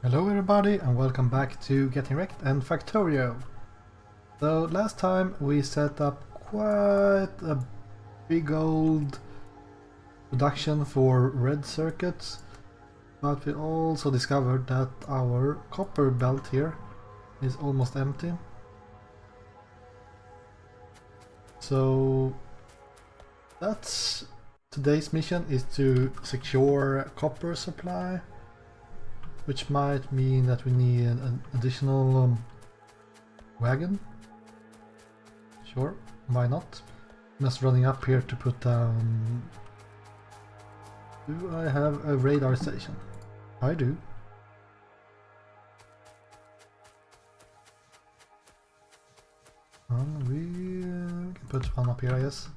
Hello everybody and welcome back to Getting Wrecked and Factorio. So last time we set up quite a big old production for red circuits, but we also discovered that our copper belt here is almost empty. So that's today's mission, is to secure copper supply, which might mean that we need an additional wagon. Sure, why not? I'm just running up here to put down... Do I have a radar station? I do. We can put one up here, I guess.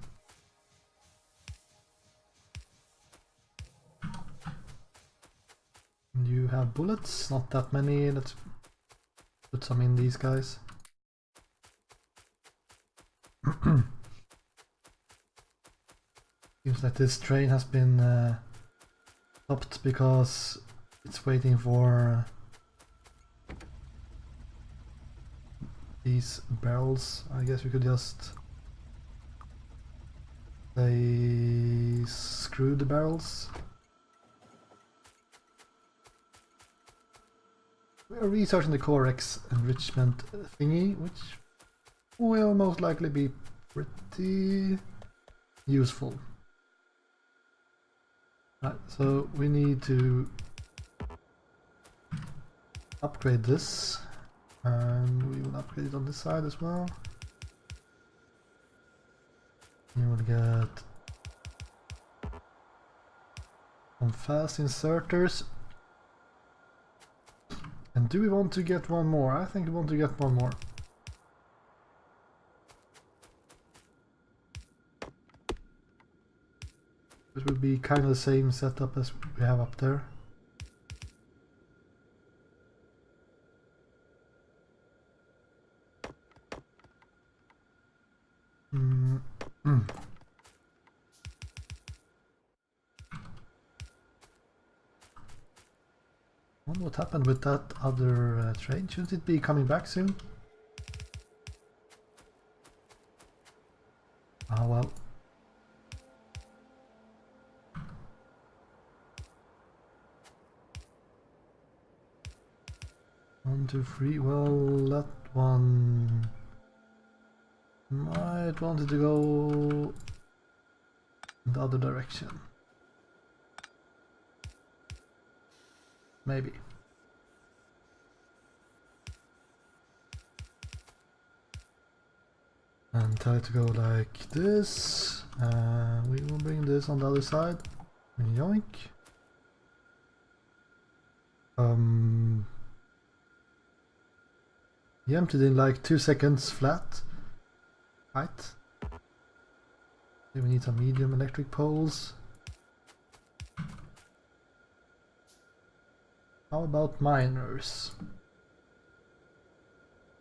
You have bullets, not that many. Let's put some in these guys. Seems like this train has been stopped because it's waiting for these barrels. I guess we could just say screw the barrels. We are researching the Corex enrichment thingy, which will most likely be pretty useful. Right, so we need to upgrade this, and we will upgrade it on this side as well. You will get some fast inserters. And do we want to get one more? I think we want to get one more. It will be kind of the same setup as we have up there. I wonder what happened with that other train. Shouldn't it be coming back soon? Ah well. One, two, three. Well, that one might want it to go in the other direction. Maybe. And tell it to go like this. We will bring this on the other side. Yoink. He emptied in like 2 seconds flat. Right. Okay, we need some medium electric poles. How about miners?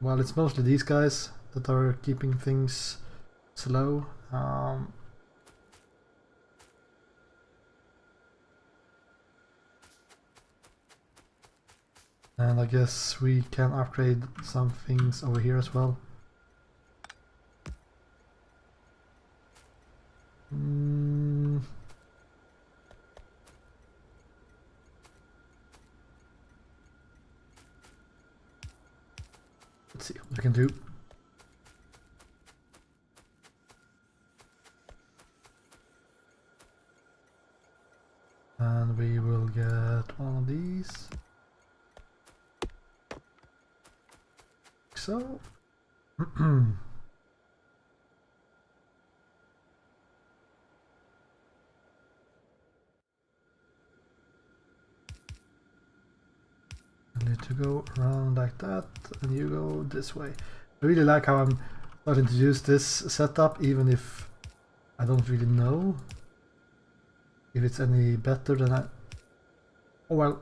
Well, it's mostly these guys that are keeping things slow. And I guess we can upgrade some things over here as well. Let's see what we can do. And we will get one of these. So. I need to go around like that, and you go this way. I really like how I'm starting to use this setup, even if I don't really know if it's any better than I... Oh well,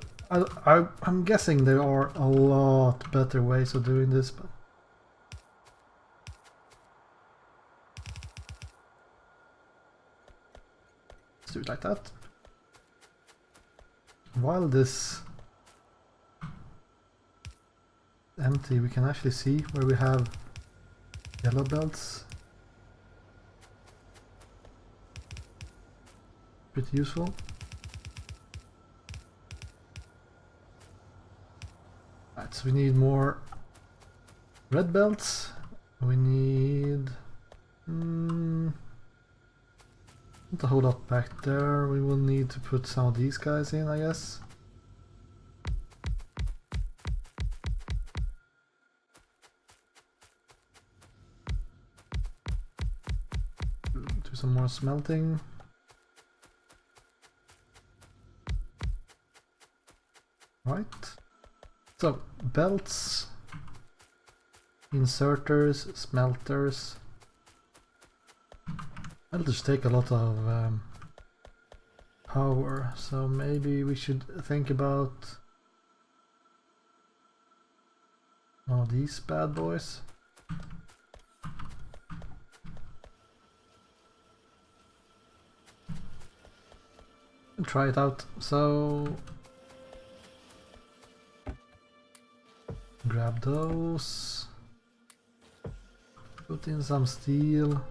I'm guessing there are a lot better ways of doing this, but... Let's do it like that. While this empty, we can actually see where we have yellow belts. Pretty useful. Right, so we need more red belts. We need not a whole lot back there. We will need to put some of these guys in, I guess. Do some more smelting. Right. So, belts, inserters, smelters. That'll just take a lot of power, so maybe we should think about these bad boys. And try it out. So grab those, put in some steel.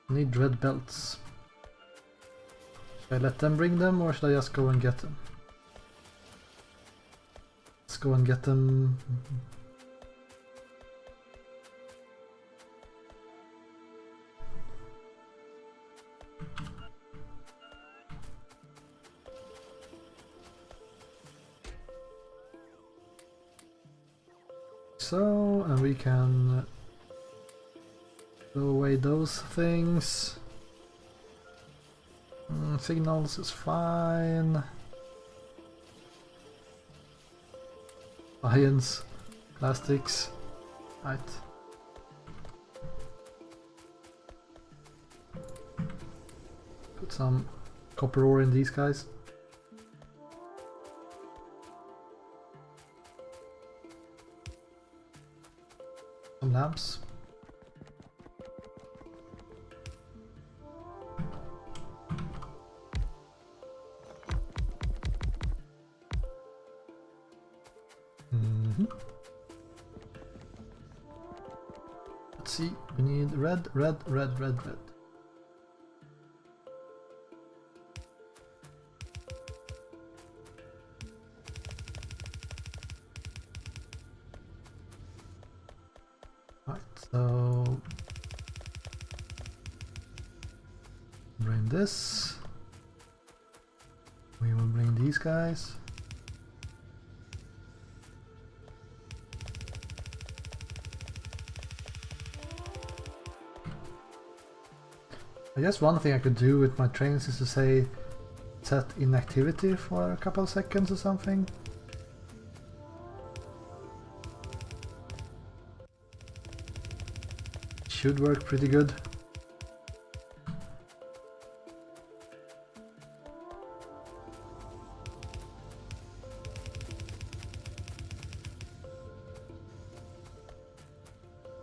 Need red belts. Should I let them bring them or should I just go and get them? Let's go and get them. So, and we can throw away those things. Signals is fine. Ions, plastics, right. Put some copper ore in these guys. Some lamps. Let's see, we need red. Right, so bring this. We will bring these guys. I guess one thing I could do with my trains is to say set inactivity for a couple of seconds or something. Should work pretty good.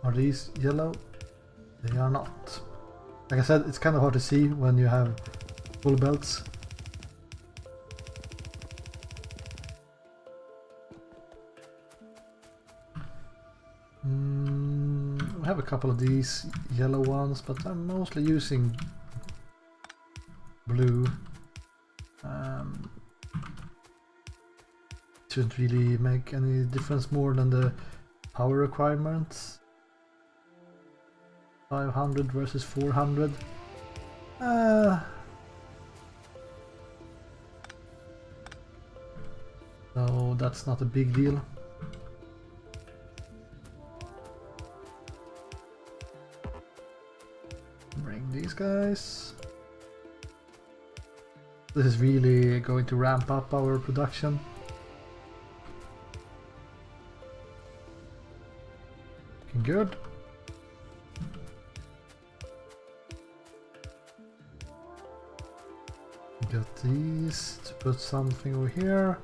Are these yellow? They are not. Like I said, it's kind of hard to see when you have full belts. We have a couple of these yellow ones, but I'm mostly using blue. Shouldn't really make any difference more than the power requirements. 500 versus 400. So that's not a big deal. Bring these guys. This is really going to ramp up our production. Looking good. Got these to put something over here.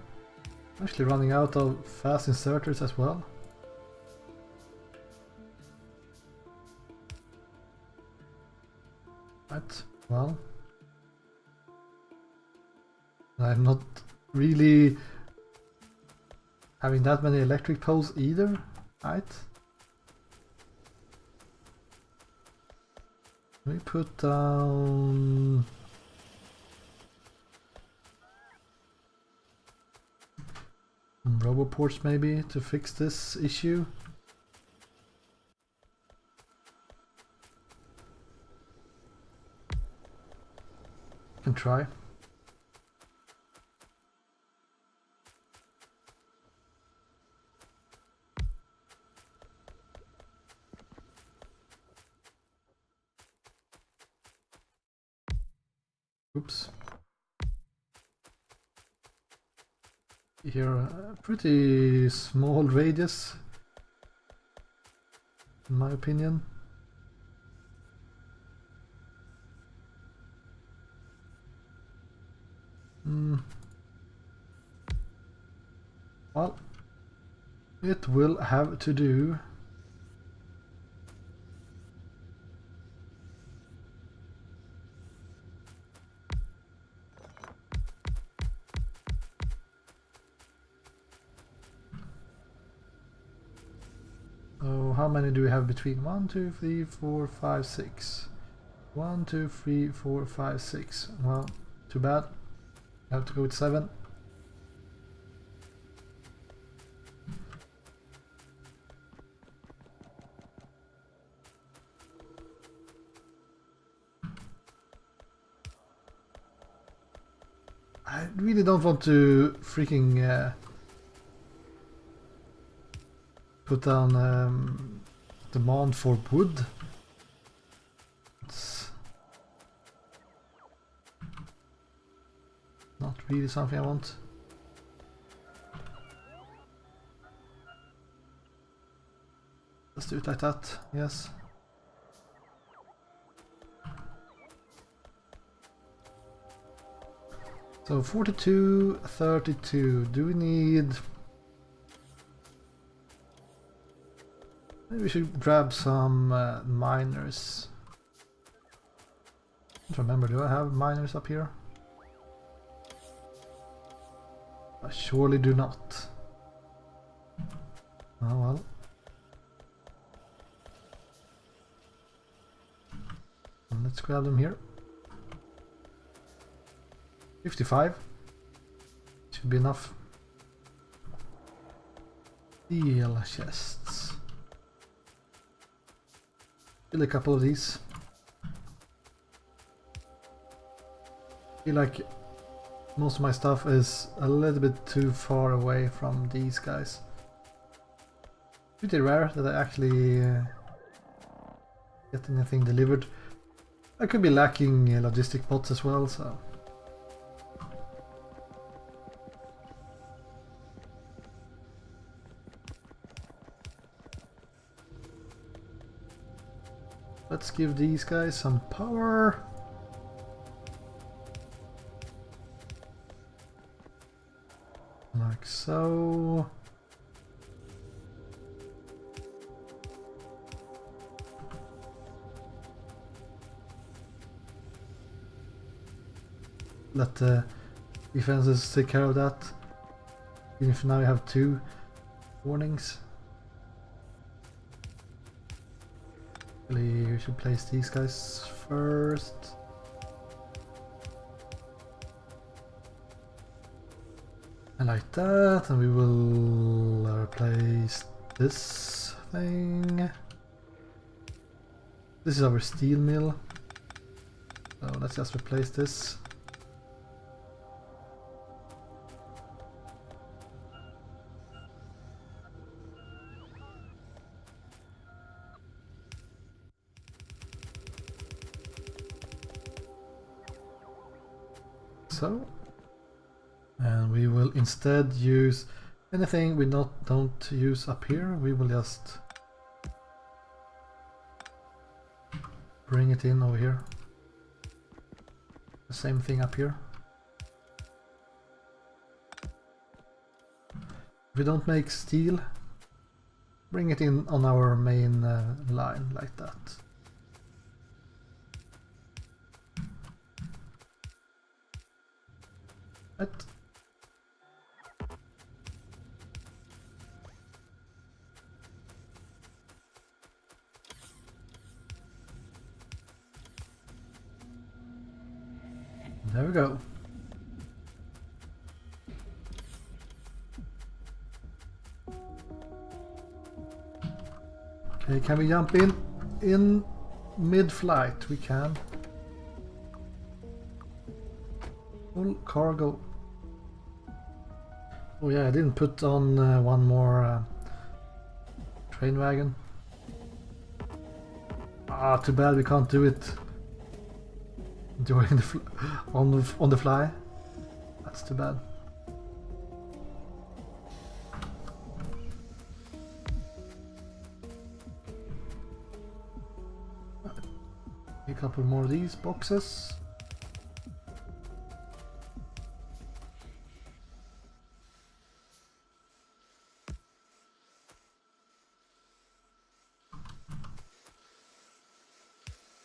I'm actually running out of fast inserters as well. Right, well, I'm not really having that many electric poles either, right? We put down some roboports maybe to fix this issue. Can try. Oops. Here, a pretty small radius, in my opinion. Well, it will have to do. Oh, how many do we have between? 1, 2, 3, 4, 5, 6. 1, 2, 3, 4, 5, 6. Well, too bad. I have to go with 7. I really don't want to freaking put down demand for wood. It's not really something I want. Let's do it like that, yes. So 42, 32. Do we need... Maybe we should grab some miners. I don't remember, do I have miners up here? I surely do not. Oh well. And let's grab them here. 55. Should be enough. Steel chests. Fill a couple of these. Feel like most of my stuff is a little bit too far away from these guys. Pretty rare that I actually get anything delivered. I could be lacking logistic bots as well, so... Let's give these guys some power. Like so. Let the defenses take care of that. Even if now you have 2 warnings. We should place these guys first. And like that, and we will replace this thing. This is our steel mill. So let's just replace this. So, and we will instead use anything we don't use up here. We will just bring it in over here. The same thing up here. If we don't make steel, bring it in on our main line like that. Right. There we go. Okay, can we jump in mid-flight? We can. Full cargo. Oh yeah, I didn't put on one more train wagon. Ah, too bad we can't do it during the on the fly. That's too bad. A couple more of these boxes.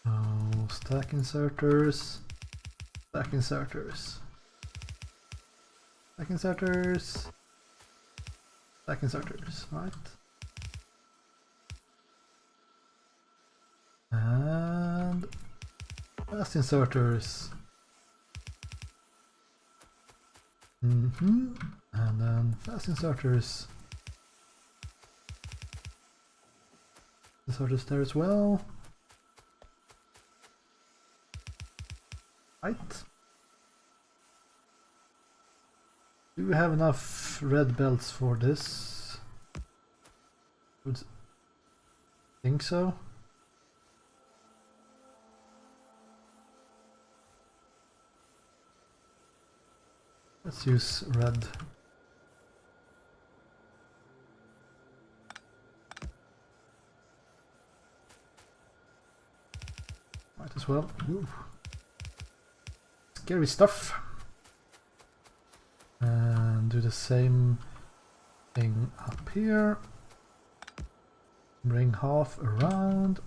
Oh, stack inserters. Stack inserters. Stack inserters. Stack inserters, right? And fast inserters. And then fast inserters. Inserters there as well. Right. Do we have enough red belts for this? Would think so. Let's use red. Might as well. Ooh. Scary stuff. And do the same thing up here. Bring half around.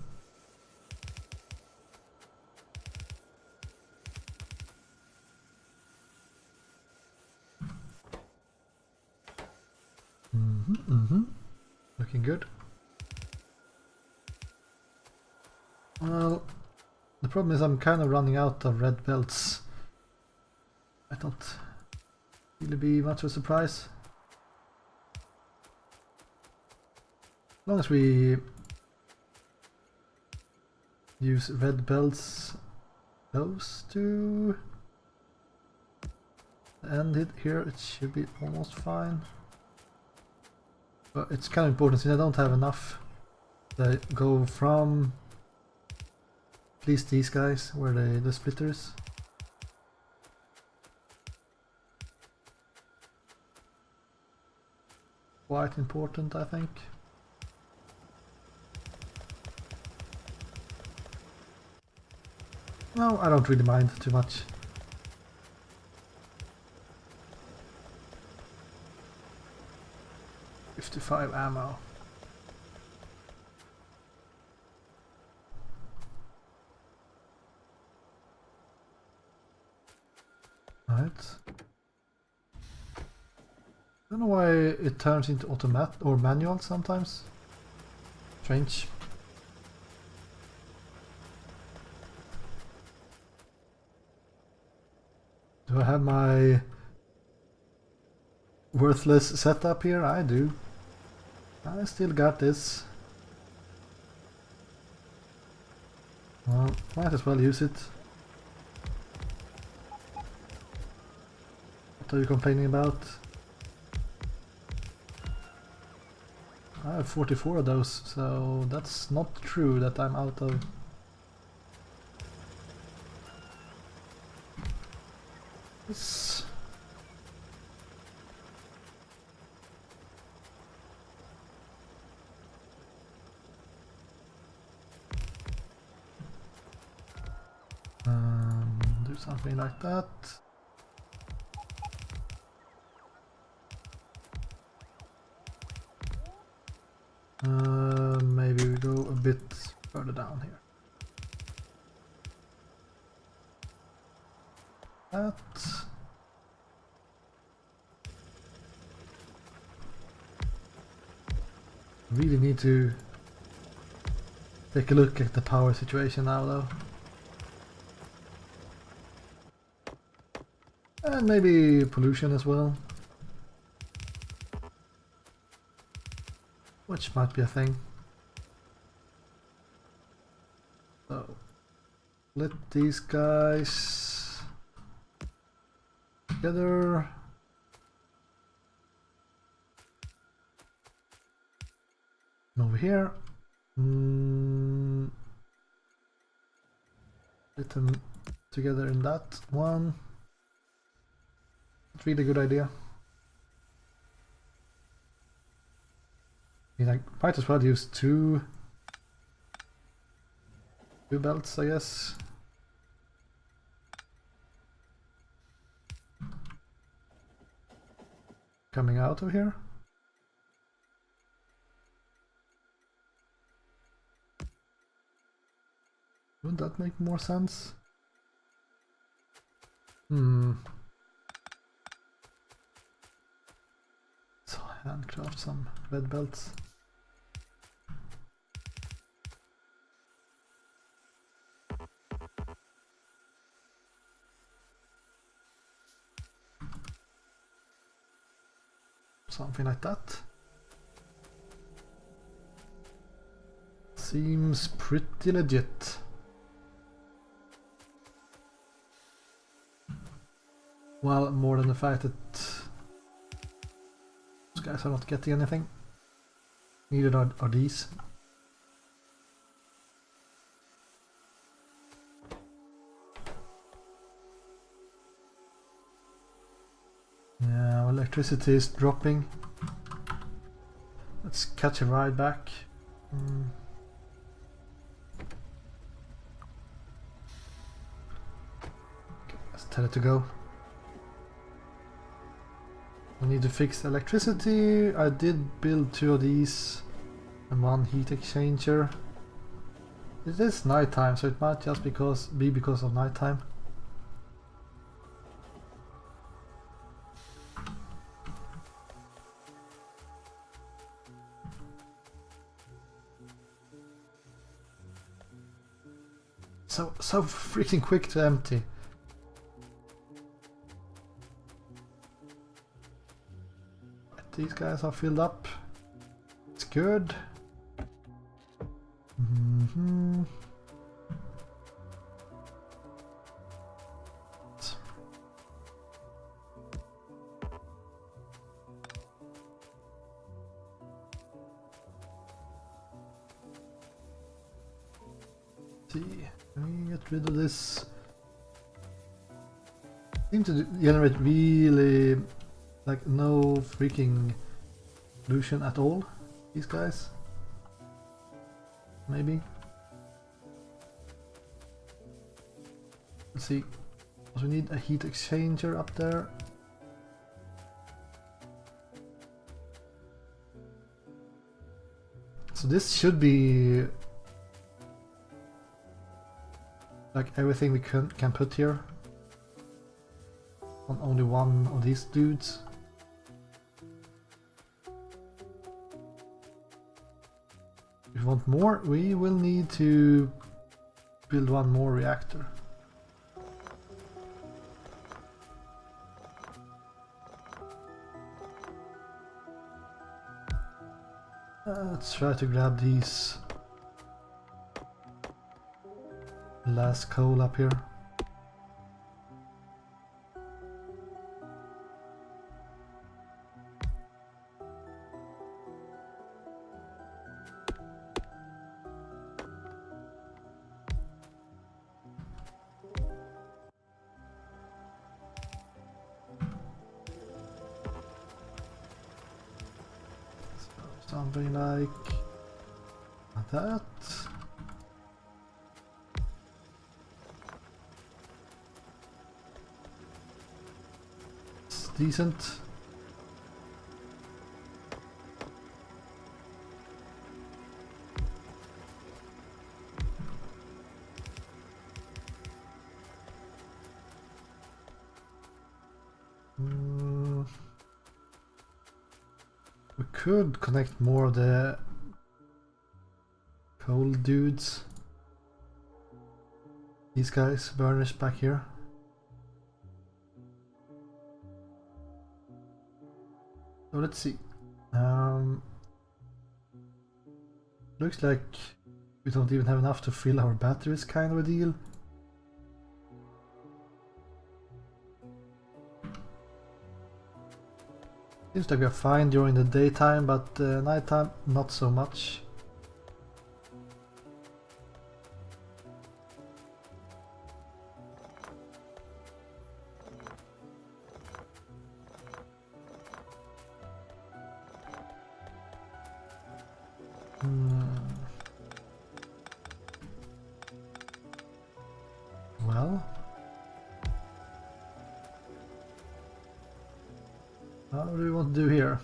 Looking good. Well, the problem is I'm kind of running out of red belts. I thought really be much of a surprise. As long as we use red belts close to the end it here, it should be almost fine. But it's kind of important since I don't have enough to go from at least these guys where the splitters. Quite important, I think. No, I don't really mind too much. .55 ammo. Right. I don't know why it turns into automatic or manual sometimes. Strange. Do I have my worthless setup here? I do. I still got this. Well, might as well use it. What are you complaining about? I have 44 of those, so that's not true that I'm out of. This. Do something like that. Maybe we go a bit further down here. That. Really need to take a look at the power situation now though. And maybe pollution as well. Which might be a thing. So let these guys together. And over here. Put them together in that one. It's really good idea. I mean, I might as well use two belts, I guess. Coming out of here. Would that make more sense? So handcraft some red belts. Something like that. Seems pretty legit. Well, more than the fact that those guys are not getting anything. Neither are these. Yeah, electricity is dropping. Let's catch a ride back. Okay, let's tell it to go. We need to fix the electricity. I did build 2 of these and 1 heat exchanger. It is nighttime, so it might just be because of nighttime. So freaking quick to empty. These guys are filled up. It's good. See, let me get rid of this. Seem to generate really like no freaking pollution at all. These guys, maybe. Let's see. Also, we need a heat exchanger up there. So this should be like everything we can put here on only one of these dudes. If we want more, we will need to build 1 more reactor. Let's try to grab these last coal up here. Something like that. It's decent. We could connect more of the coal dudes. These guys, burners back here. So let's see. Looks like we don't even have enough to fill our batteries, kind of a deal. Seems like we're fine during the daytime, but nighttime not so much. Well, what do we want to do here?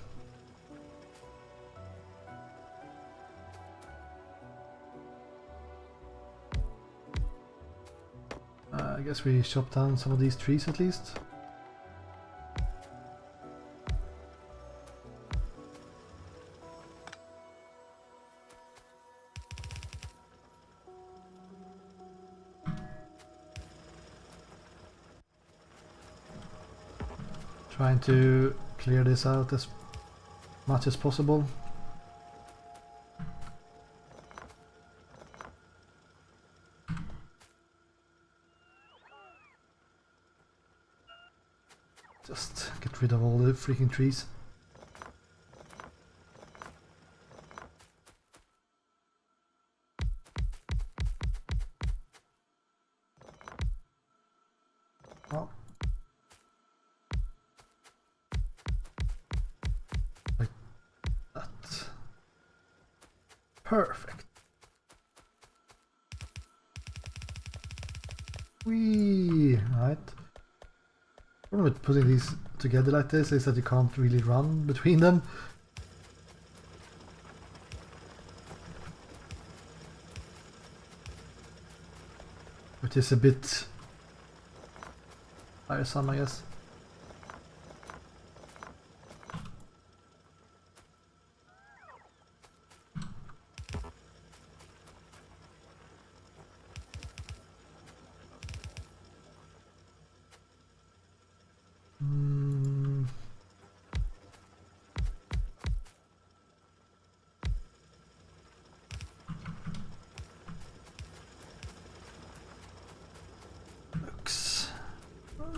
I guess we chop down some of these trees at least. Trying to clear this out as much as possible. Just get rid of all the freaking trees. Oh. Like that. Perfect. Whee! Right. The problem with putting these together like this is that you can't really run between them. Which is a bit tiresome, I guess.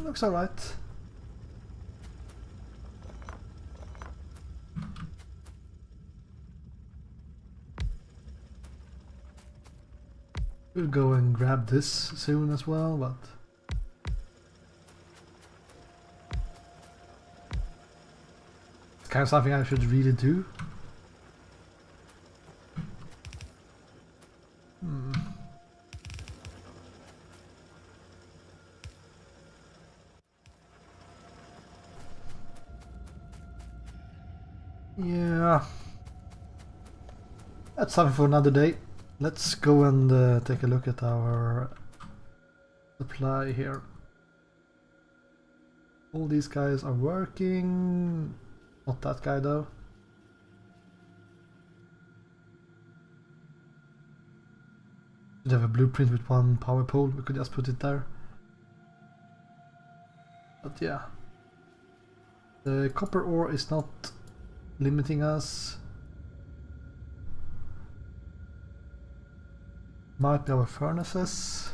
Looks alright. We'll go and grab this soon as well, but it's kind of something I should really do. Yeah, that's something for another day. Let's go and take a look at our supply here. All these guys are working. Not that guy though. Should have a blueprint with one power pole. We could just put it there. But yeah, the copper ore is not limiting us. Might be our furnaces.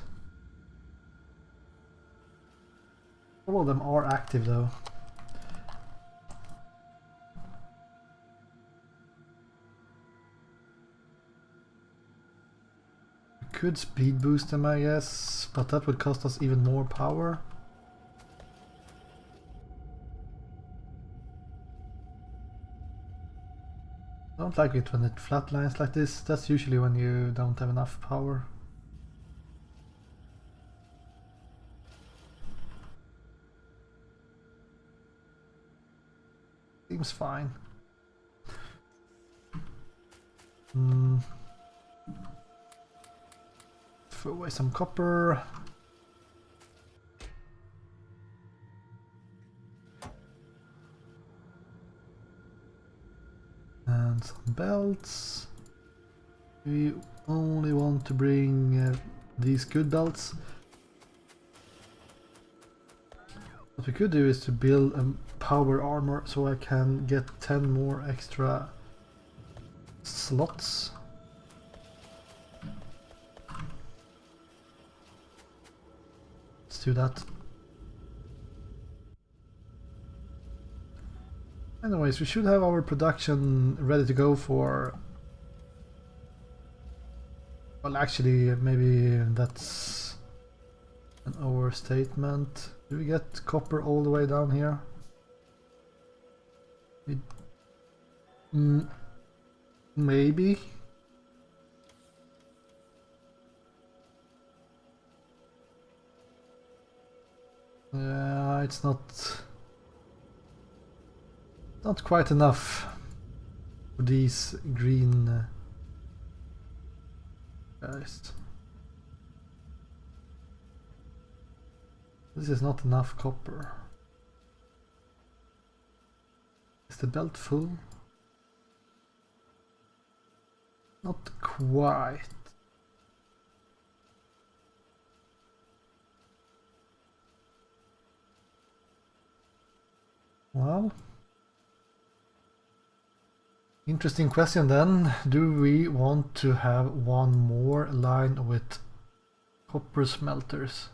All of them are active though. We could speed boost them, I guess, but that would cost us even more power. I don't like it when it flatlines like this. That's usually when you don't have enough power. Seems fine. Throw away some copper. And some belts. We only want to bring these good belts. What we could do is to build a power armor so I can get 10 more extra slots. Let's do that. Anyways, we should have our production ready to go for... Well, actually, maybe that's an overstatement. Do we get copper all the way down here? Maybe. It's not quite enough for these green guys. This is not enough copper. Is the belt full? Not quite. Well, interesting question then. Do we want to have one more line with copper smelters?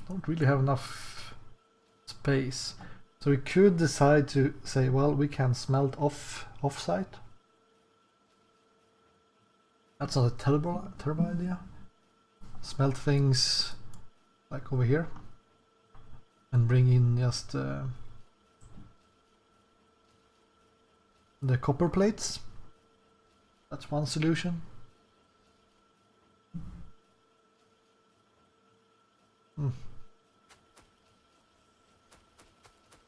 Don't really have enough space. So we could decide to say, well, we can smelt off-site. That's not a terrible idea. Smelt things like over here and bring in just the copper plates. That's one solution.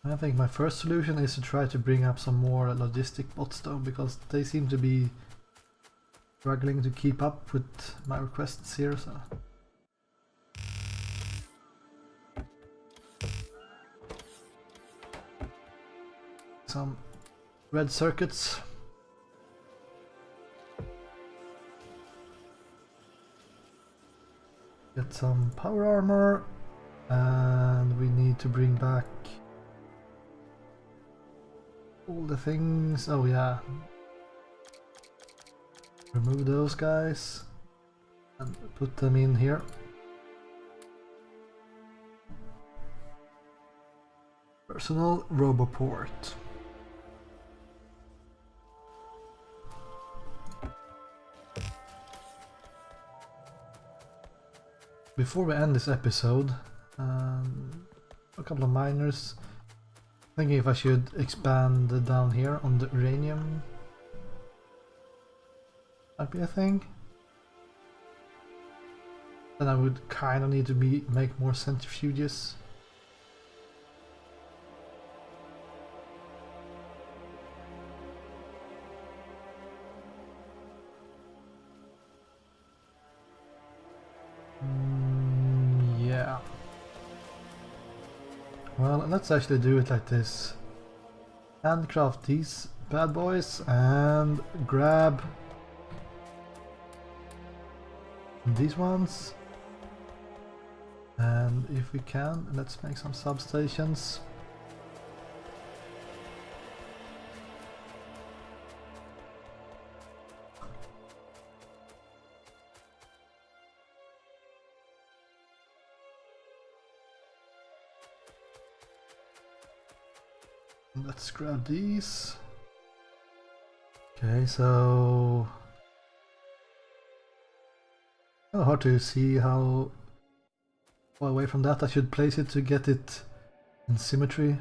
I think my first solution is to try to bring up some more logistic bots though, because they seem to be struggling to keep up with my requests here, so... Some red circuits. Get some power armor, and we need to bring back all the things. Oh yeah, remove those guys and put them in here. Personal roboport. Before we end this episode, a couple of miners. Thinking if I should expand down here on the uranium. Might be a thing. Then I would kind of need to make more centrifuges. Yeah. Well, let's actually do it like this. Handcraft these bad boys and grab these ones. And if we can, let's make some substations. Let's grab these. Okay, so kind of hard to see how far away from that I should place it to get it in symmetry.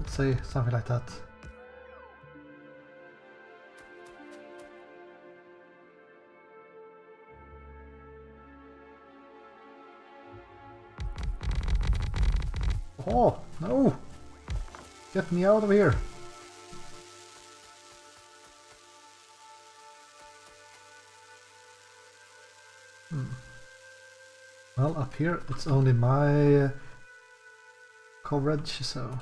Let's say something like that. Oh, no! Get me out of here! Well, up here it's only my coverage, so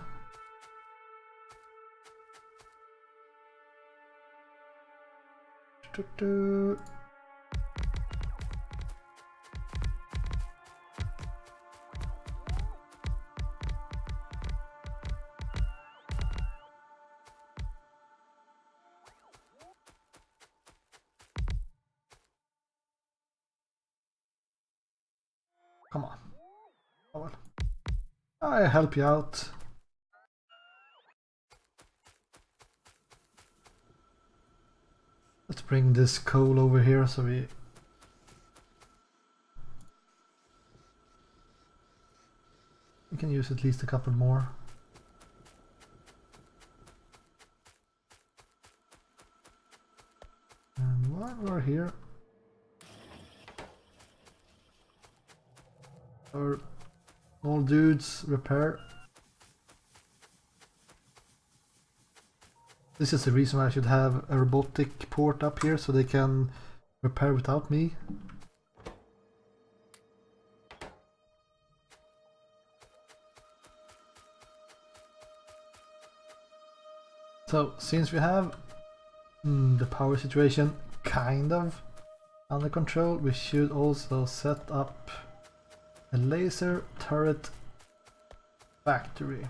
come on. Oh well. I help you out. Let's bring this coal over here so we can use at least a couple more. And while we're here, our old dudes repair. This is the reason why I should have a robotic port up here so they can repair without me. So since we have the power situation kind of under control, we should also set up a laser turret factory.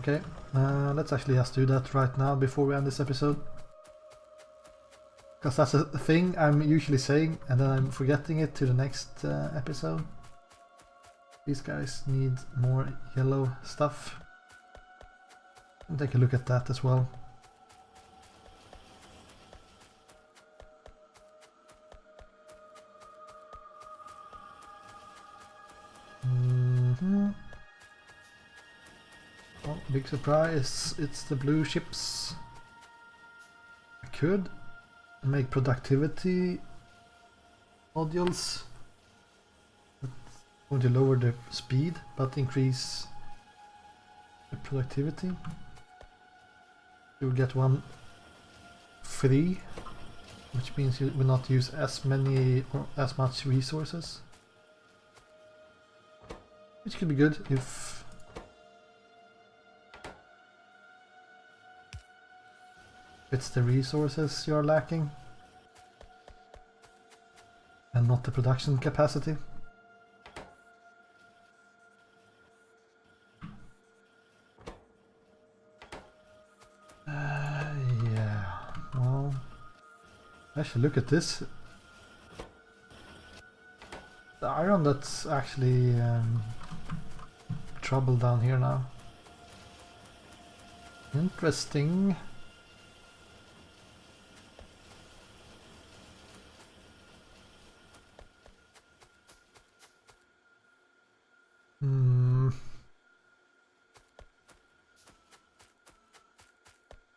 Okay, let's actually just do that right now before we end this episode. Because that's a thing I'm usually saying and then I'm forgetting it to the next episode. These guys need more yellow stuff. And take a look at that as well. Oh, big surprise, it's the blue ships. I could make productivity modules. That's going to lower the speed but increase the productivity. You'll get one free, which means you will not use as many or as much resources. Which could be good if it's the resources you're lacking and not the production capacity. Yeah, well, actually look at this. The iron that's actually trouble down here now. Interesting.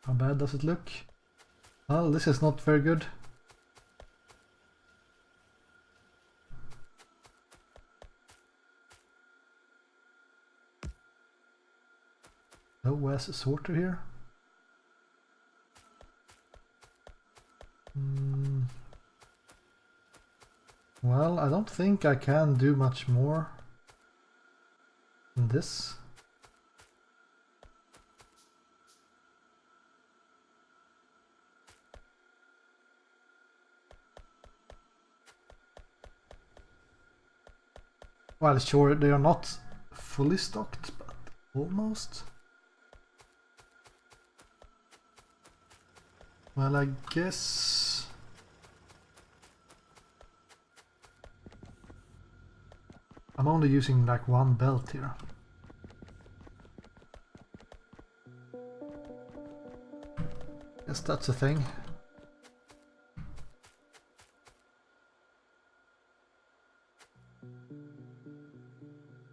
How bad does it look? Well, this is not very good. No OS sorter here. Well, I don't think I can do much more than this. Well, sure, they are not fully stocked, but almost. Well, I guess I'm only using like one belt here. Guess that's a thing.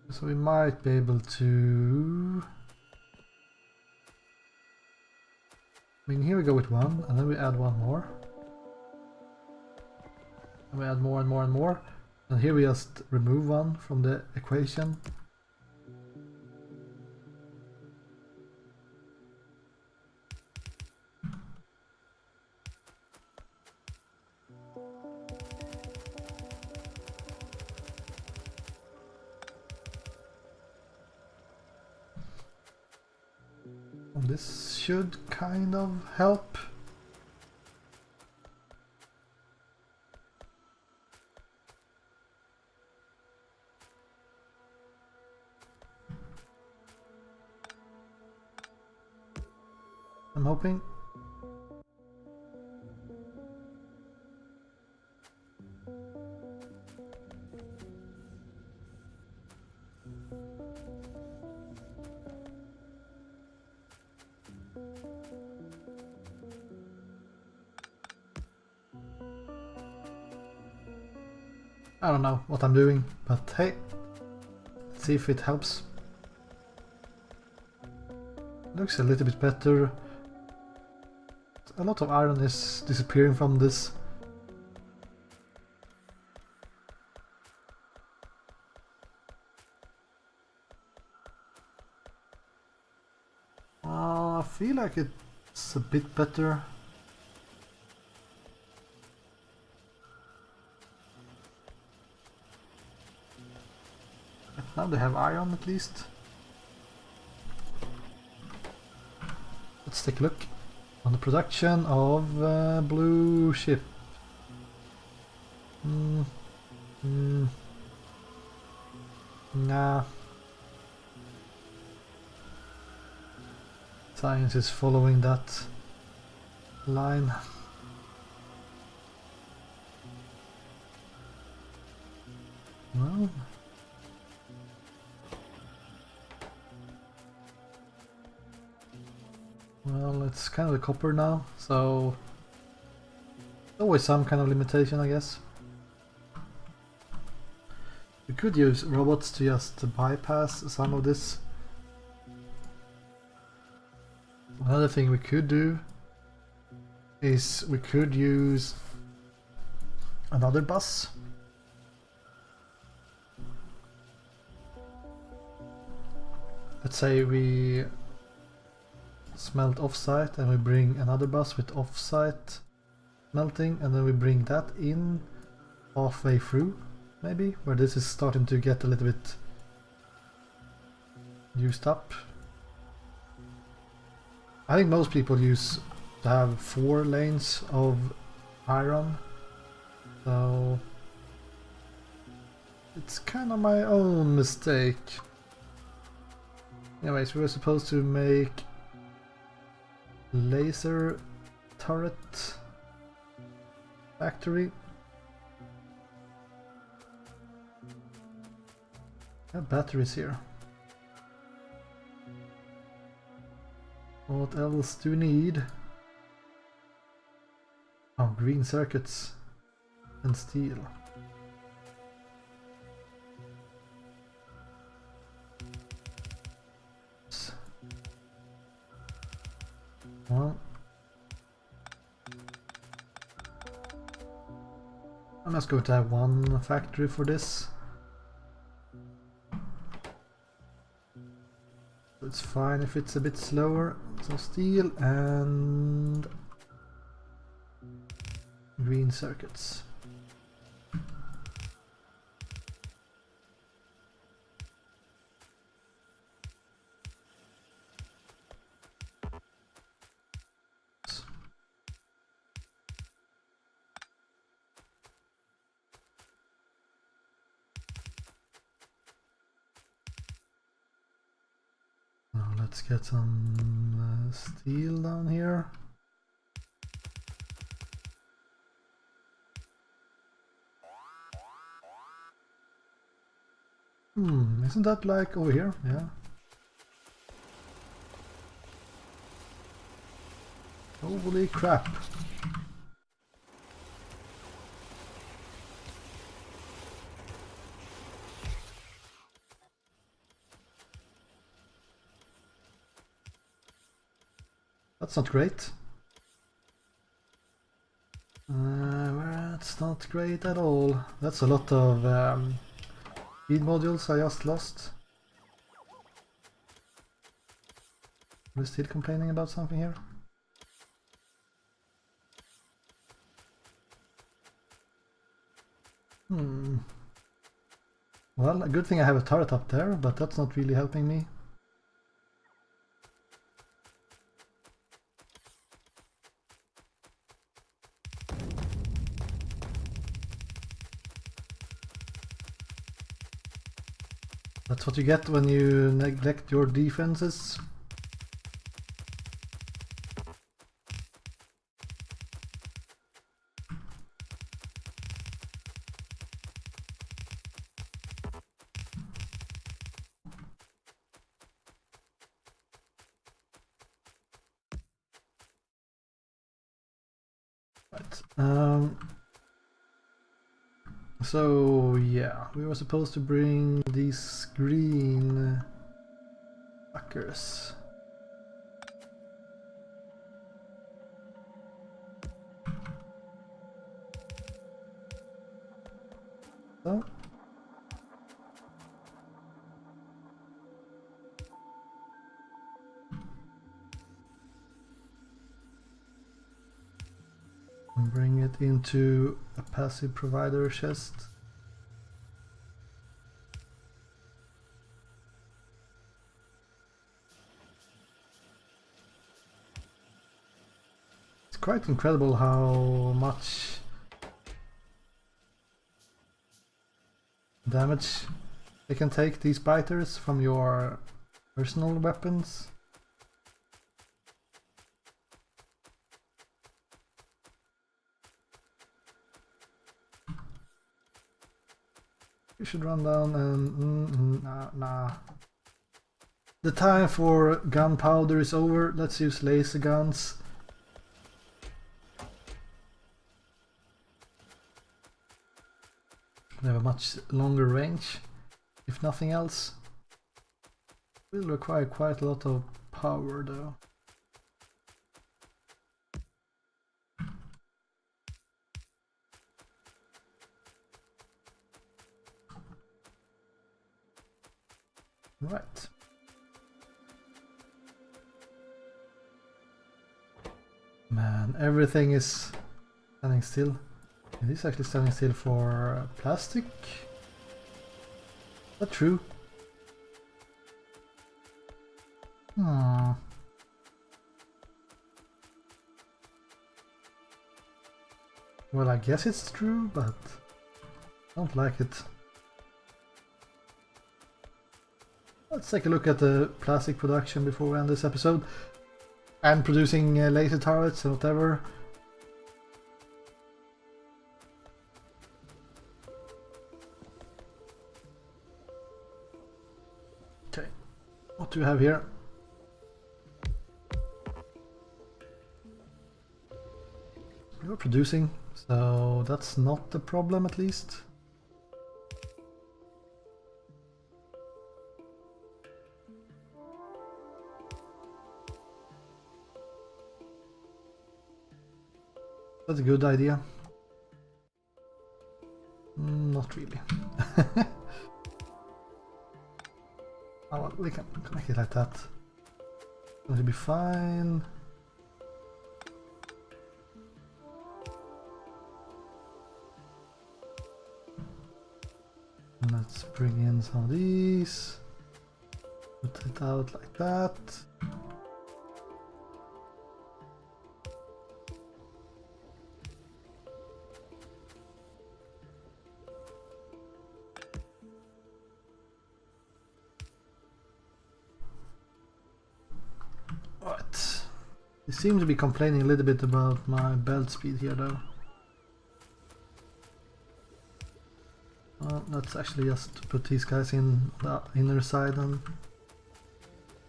So we might be able to... I mean, here we go with one, and then we add one more. And we add more and more and more. And here we just remove one from the equation. This should kind of help. I'm hoping. I don't know what I'm doing, but hey, let's see if it helps. Looks a little bit better. A lot of iron is disappearing from this. I feel like it's a bit better. But now they have iron at least. Let's take a look on the production of blue ship. Nah. Science is following that line. Well, it's kind of a copper now, so always some kind of limitation, I guess. We could use robots to just bypass some of this. Another thing we could do is we could use another bus. Let's say we smelt off-site and we bring another bus with off-site smelting, and then we bring that in halfway through, maybe, where this is starting to get a little bit used up. I think most people use to have 4 lanes of iron, so it's kind of my own mistake. Anyways, we were supposed to make laser turret factory. I have batteries here. What else do we need? Oh, green circuits and steel. Well, I'm just going to have one factory for this. It's fine if it's a bit slower. So steel and green circuits. Now let's get some steel down here. Isn't that like over here? Yeah. Holy crap. That's not great. That's not great at all. That's a lot of feed modules I just lost. Are we still complaining about something here? Well, a good thing I have a turret up there, but that's not really helping me. That's what you get when you neglect your defenses. Right. So yeah, we were supposed to bring these green fuckers. So bring it into a passive provider chest. It's quite incredible how much damage they can take, these biters, from your personal weapons. We should run down and... nah. The time for gunpowder is over. Let's use laser guns. They have a much longer range, if nothing else. Will require quite a lot of power though. Right. Man, everything is standing still. It is actually standing still for plastic. Is that true? Hmm. Well, I guess it's true, but I don't like it. Let's take a look at the plastic production before we end this episode. And producing laser turrets and whatever. Okay, what do we have here? We're producing, so that's not the problem at least. That's a good idea. Not really. Oh, well, we can make it like that. It'll be fine. Let's bring in some of these. Put it out like that. Right. They seem to be complaining a little bit about my belt speed here though. Let's actually just put these guys in the inner side and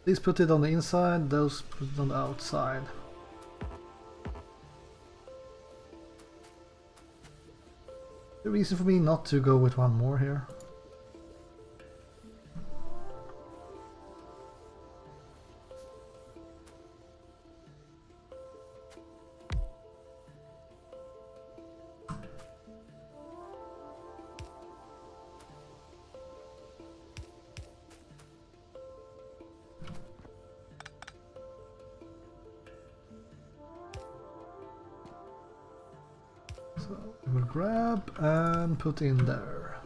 these put it on the inside, those put it on the outside. The reason for me not to go with one more here. We'll grab and put in there.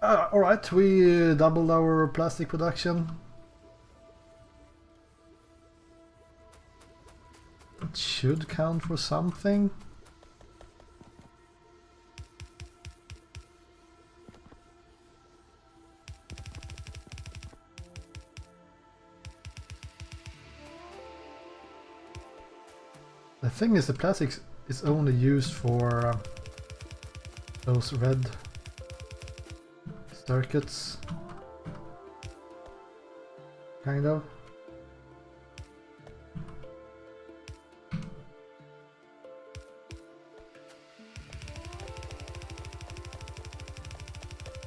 Alright, we doubled our plastic production. It should count for something. The thing is, the plastic is only used for those red circuits, kind of.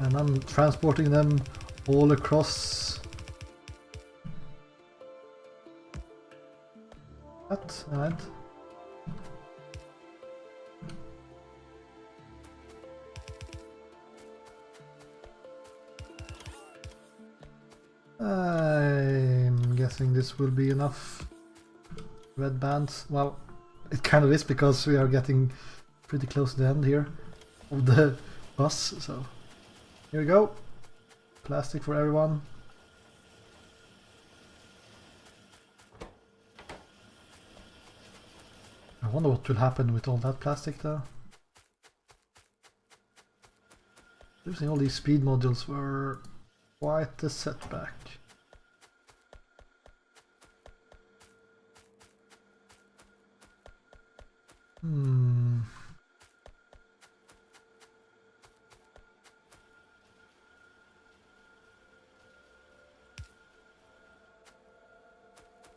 And I'm transporting them all across that, right? I'm guessing this will be enough red bands. Well, it kind of is because we are getting pretty close to the end here of the bus, so here we go. Plastic for everyone. I wonder what will happen with all that plastic though. Losing all these speed modules were quite a setback.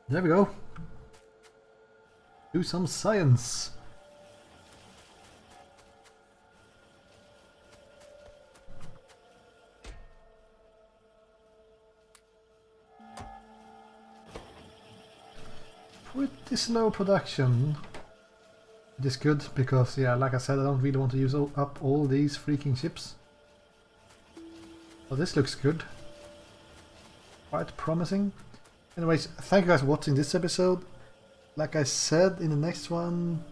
There we go. Do some science. Pretty slow production. It is good because, yeah, like I said, I don't really want to use up all these freaking ships. But this looks good. Quite promising. Anyways, thank you guys for watching this episode. Like I said, in the next one,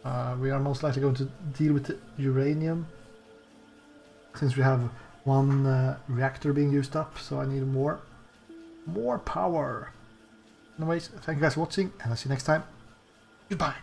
we are most likely going to deal with the uranium, since we have one reactor being used up, so I need more power. Anyways, thank you guys for watching, and I'll see you next time. Goodbye.